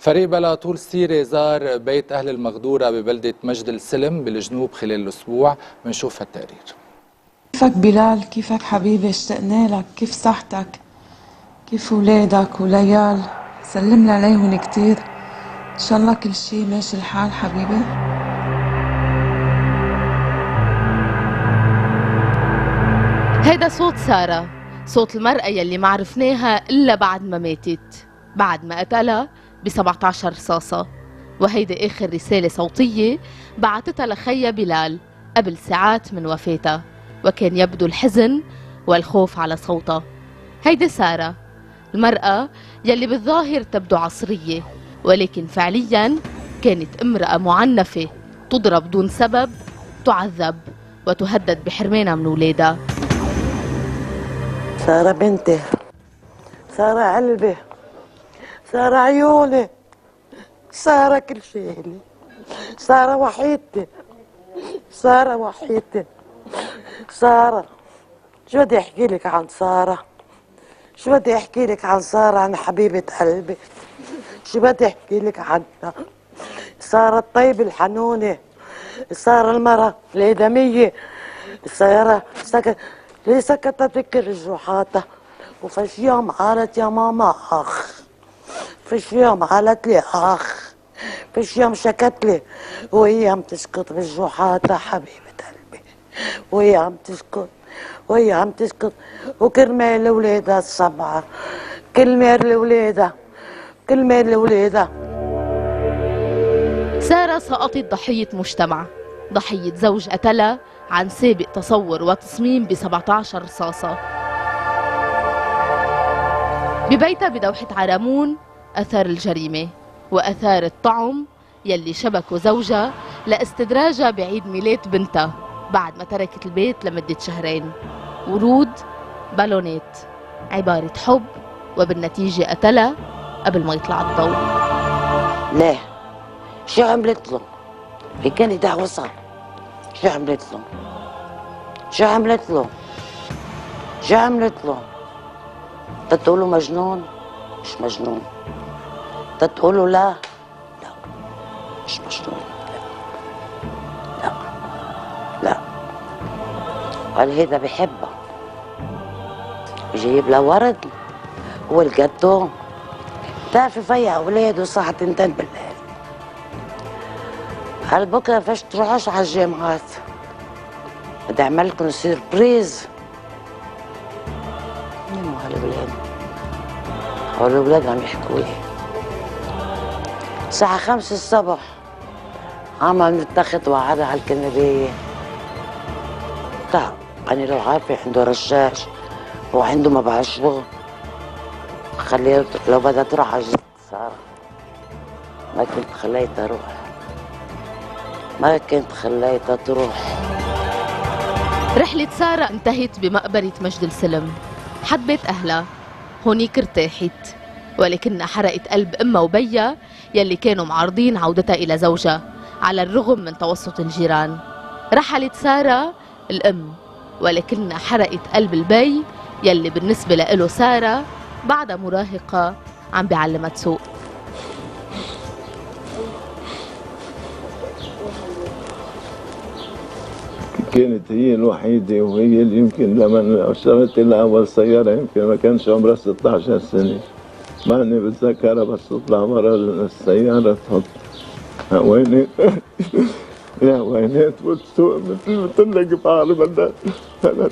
فريق بلا طول سيرة زار بيت أهل المغدورة ببلدة مجد السلم بالجنوب خلال الأسبوع. بنشوف التقرير. كيفك بلال؟ كيفك حبيبي؟ اشتقنا لك. كيف صحتك؟ كيف ولادك وليال؟ سلم لي عليهم كتير. ان شاء الله كل شي ماشي الحال حبيبي. هيدا صوت سارة، صوت المرأة يلي ما عرفناها إلا بعد ما ماتت، بعد ما قتلها ب 17 رصاصة. وهيدي آخر رسالة صوتية بعتتها لخيها بلال قبل ساعات من وفاتها، وكان يبدو الحزن والخوف على صوتها. هيدي سارة، المرأة يلي بالظاهر تبدو عصرية، ولكن فعليا كانت امرأة معنفة، تضرب دون سبب، تعذب وتهدد بحرمانها من ولادها. سارة بنتي، سارة قلبي، سارة عيوني، سارة كل شيء لي، سارة وحيدتي، سارة وحيدتي، سارة. شو بدي احكي لك عن سارة؟ شو بدي احكي لك عن سارة، عن حبيبة قلبي؟ شو بدي احكي لك عنها؟ سارة الطيبة الحنونة، سارة المرأة الآدمية، سارة ليه سكتت بكل جروحاتها، وفش يوم قالت يا ماما اخ، فش يوم قالت لي اخ، فش يوم شكت لي وهي عم تسكت بجروحاتها حبيبة قلبي، وهي عم تسكت، وهي عم تسكت، وكرمال ولادها السبعة، كرمال ولادها، كرمال ولادها. سارة سقطت ضحية مجتمع، ضحية زوج قتلها عن سابق تصور وتصميم ب 17 رصاصة. ببيتها بدوحة عرمون أثار الجريمة وأثار الطعم يلي شبكوا زوجها لاستدراجها بعيد ميلاد بنتها بعد ما تركت البيت لمدة شهرين. ورود، بالونات، عبارة حب، وبالنتيجة قتلها قبل ما يطلع الضوء. ليه؟ شو عملت له؟ هي كانت دعوة صار. شو عملت له؟ شو عملت له؟ شو عملت له؟ تقولوا مجنون؟ مش مجنون. تقولوا لا؟ لا مش مجنون. لا لا لا. قال هيدا بحبها، جايب لها ورد والجاتو. بتعرفي فيها اولاده الساعة 2 بالليل. قال بكره فيش تروحوش على الجامعات، بدي اعمل لكم سيربريز. مين هالولاد؟ هالولاد عم يحكوا لي الساعة 5 الصبح عم نتخذ وقعدة على الكنباية. تعال أنا لو عارفة عنده رشاش وعنده ما بعرف شو، خليها لو بدها تروح على سارة. ما كنت خليتها روح، ما كنت خليتها تروح. رحلة سارة انتهت بمقبرة مجد السلم. حبت أهلها، هونيك ارتاحت، ولكنها حرقت قلب أمها وبيها يلي كانوا معارضين عودتها إلى زوجها على الرغم من توسط الجيران. رحلت سارة الأم، ولكنها حرقت قلب البي يلي بالنسبة له سارة بعدها مراهقة عم بيعلمها تسوق. كانت هي الوحيدة وهي اللي يمكن لما اشتريت لها أول سيارة يمكن ما كانش عمرها 16 سنة، ماني بتذكرها بس تطلع برا السيارة تحط هوينات يا هوينات وتسوق مثل الكبار. بدها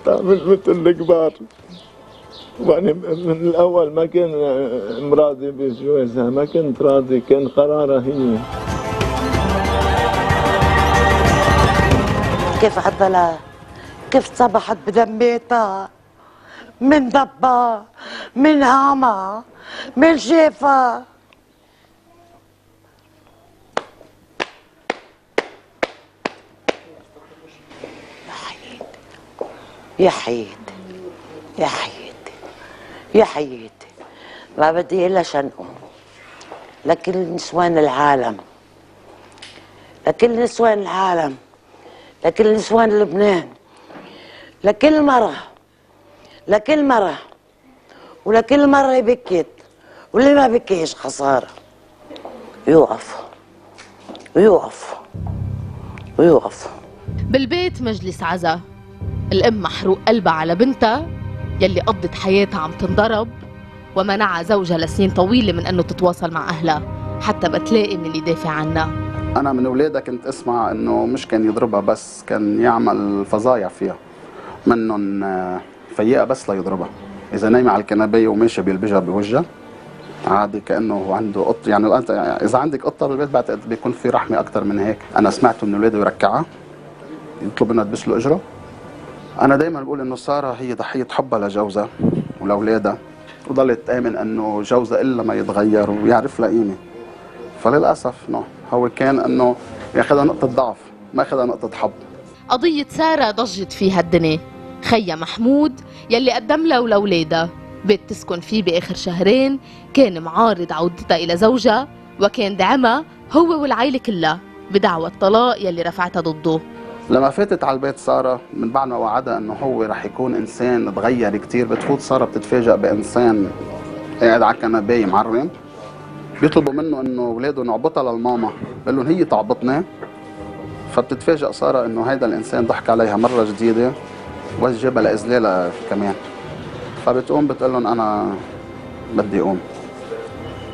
تعمل مثل الكبار. وأنا من الأول ما كان راضي بجوازها، ما كنت راضي، كان قرارها هي. كيف عضلها، كيف صبحت بدميتها، من ضبها، من هامها، من شيفها. يا حياتي يا حياتي يا حياتي، ما بدي الا شنقه لكل نسوان العالم، لكل نسوان العالم، لكل نسوان لبنان، لكل مرة، لكل مرة، ولكل مرة بكيت واللي ما بكيش خسارة. يوقف ويوقف ويوقف. بالبيت مجلس عزا، الأم محروق قلبها على بنتها يلي قضت حياتها عم تنضرب، ومنع زوجها لسنين طويلة من أنه تتواصل مع أهلها حتى بتلاقي من اللي يدافع عنها. أنا من أولادها كنت أسمع أنه مش كان يضربها بس، كان يعمل فظايع فيها، منهم فيقها بس ليضربها. إذا نايمة على الكنباية وماشية بيلبجها بوجهها عادي كأنه عنده قط. يعني إذا عندك قطة بالبيت بعتقد بيكون في رحمة أكثر من هيك. أنا سمعت من أولاده يركعها، يطلب منها تبس له إجره. أنا دايما بقول إنه سارة هي ضحية حبها لجوزها ولأولادها، وضلت تآمن إنه جوزها إلا ما يتغير ويعرف لها قيمة. فللأسف هو كان إنه ياخذها نقطة ضعف، ما ياخذها نقطة حب. قضية سارة ضجت فيها الدنيا. خيا محمود يلي قدم لها ولأولادها بيت تسكن فيه بآخر شهرين كان معارض عودتها إلى زوجها، وكان دعمها هو والعائلة كلها بدعوى الطلاق يلي رفعتها ضده. لما فاتت على البيت سارة من بعد ما وعدها انه هو رح يكون انسان تغير كتير، بتفوت سارة بتتفاجئ بانسان قاعد على كنباية معرم، بيطلبوا منه انه اولاده نعبطها للماما، بقول لهم هي تعبطنا. فبتتفاجئ سارة انه هيدا الانسان ضحك عليها مرة جديدة وجابها لإذلالها كمان. فبتقوم بتقول لهم انا بدي اقوم.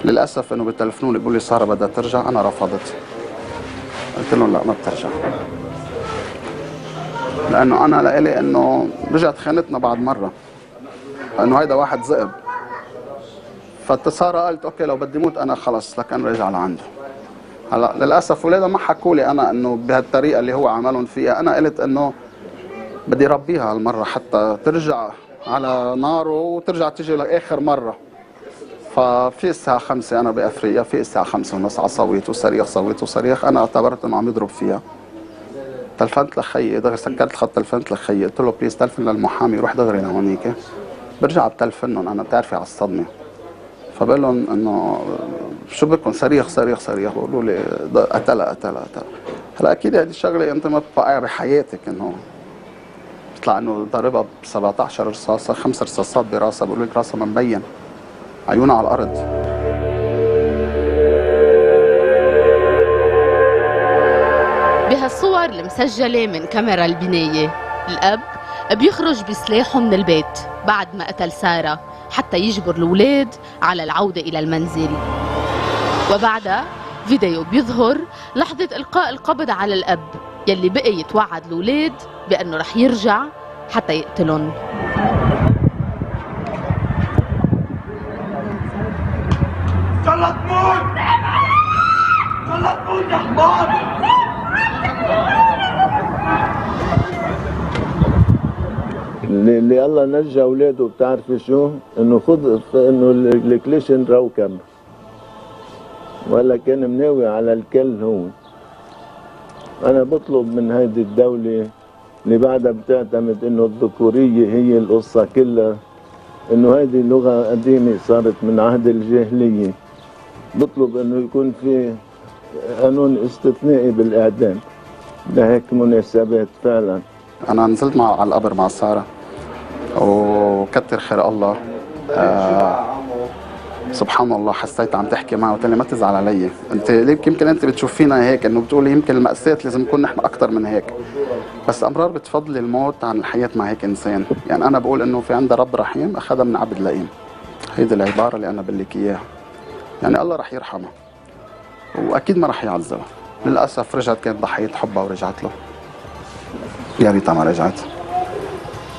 للاسف انه بتلفنوا لي بيقولوا لي سارة بدها ترجع، انا رفضت. قلت لهم لا ما بترجع، لانه انا لإلي انه رجعت خانتنا بعد مره، لانه هيدا واحد ذئب. فسارة قالت اوكي لو بدي موت انا خلص لكن رجع لعنده. هلا للاسف ولادها ما حكوا لي انا انه بهالطريقه اللي هو عملهم فيها. انا قلت انه بدي ربيها هالمره حتى ترجع على ناره وترجع تيجي لاخر مره. ففي الساعه 5 انا بافريقيا، في الساعه 5:30 صويت وصريخ صويت وصريخ. انا اعتبرت انه عم يضرب فيها. تلفنت لخيي دغري، سكرت الخط، تلفنت لخيي قلت له بليز تلفن للمحامي روح دغري لهونيك. برجع بتلفنهم انا بتعرفي على الصدمه. فبقول لهم انه شو بدكم، صريخ صريخ صريخ. بقولوا لي قتلها قتلها قتلها. هلا اكيد هذه الشغله انت ما بتوقعها بحياتك، انه بيطلع انه ضربها ب 17 رصاصه، 5 رصاصات براسها. بقولوا لك راسها مبين، عيونها على الارض. بهالصور المسجلة من كاميرا البناية، الأب بيخرج بسلاحه من البيت بعد ما قتل سارة حتى يجبر الأولاد على العودة إلى المنزل. وبعدها فيديو بيظهر لحظة إلقاء القبض على الأب يلي بقي يتوعد الأولاد بأنه رح يرجع حتى يقتلهم. يلا تموت، يلا تموت يا حمار. اللي الله نجى اولاده بتعرفي شو؟ انه انه الكليشن روكب، ولا كان مناوي على الكل. هو انا بطلب من هيدي الدولة اللي بعدها بتعتمد انه الذكورية هي القصة كلها، انه هيدي لغة قديمة صارت من عهد الجاهلية. بطلب انه يكون في قانون استثنائي بالاعدام لهيك مناسبات فعلا. انا نزلت على القبر مع سارة وكتر خير الله. سبحان الله حسيت عم تحكي معه وقلت لي ما تزعل علي، انت يمكن انت بتشوفينا هيك انه بتقولي يمكن المأساة لازم نكون نحن اكثر من هيك، بس امرار بتفضلي الموت عن الحياة مع هيك انسان. يعني انا بقول انه في عندها رب رحيم اخذها من عبد لئيم. هيدي العبارة اللي انا بقول لك اياها. يعني الله رح يرحمها واكيد ما رح يعذبها. للاسف رجعت كانت ضحية حبها ورجعت له. يا ريتها ما رجعت.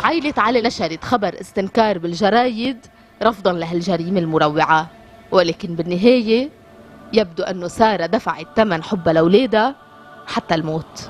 عائلة علي نشرت خبر استنكار بالجرايد رفضا لهالجريمة المروعة، ولكن بالنهاية يبدو أنه سارة دفعت ثمن حبها لأولادها حتى الموت.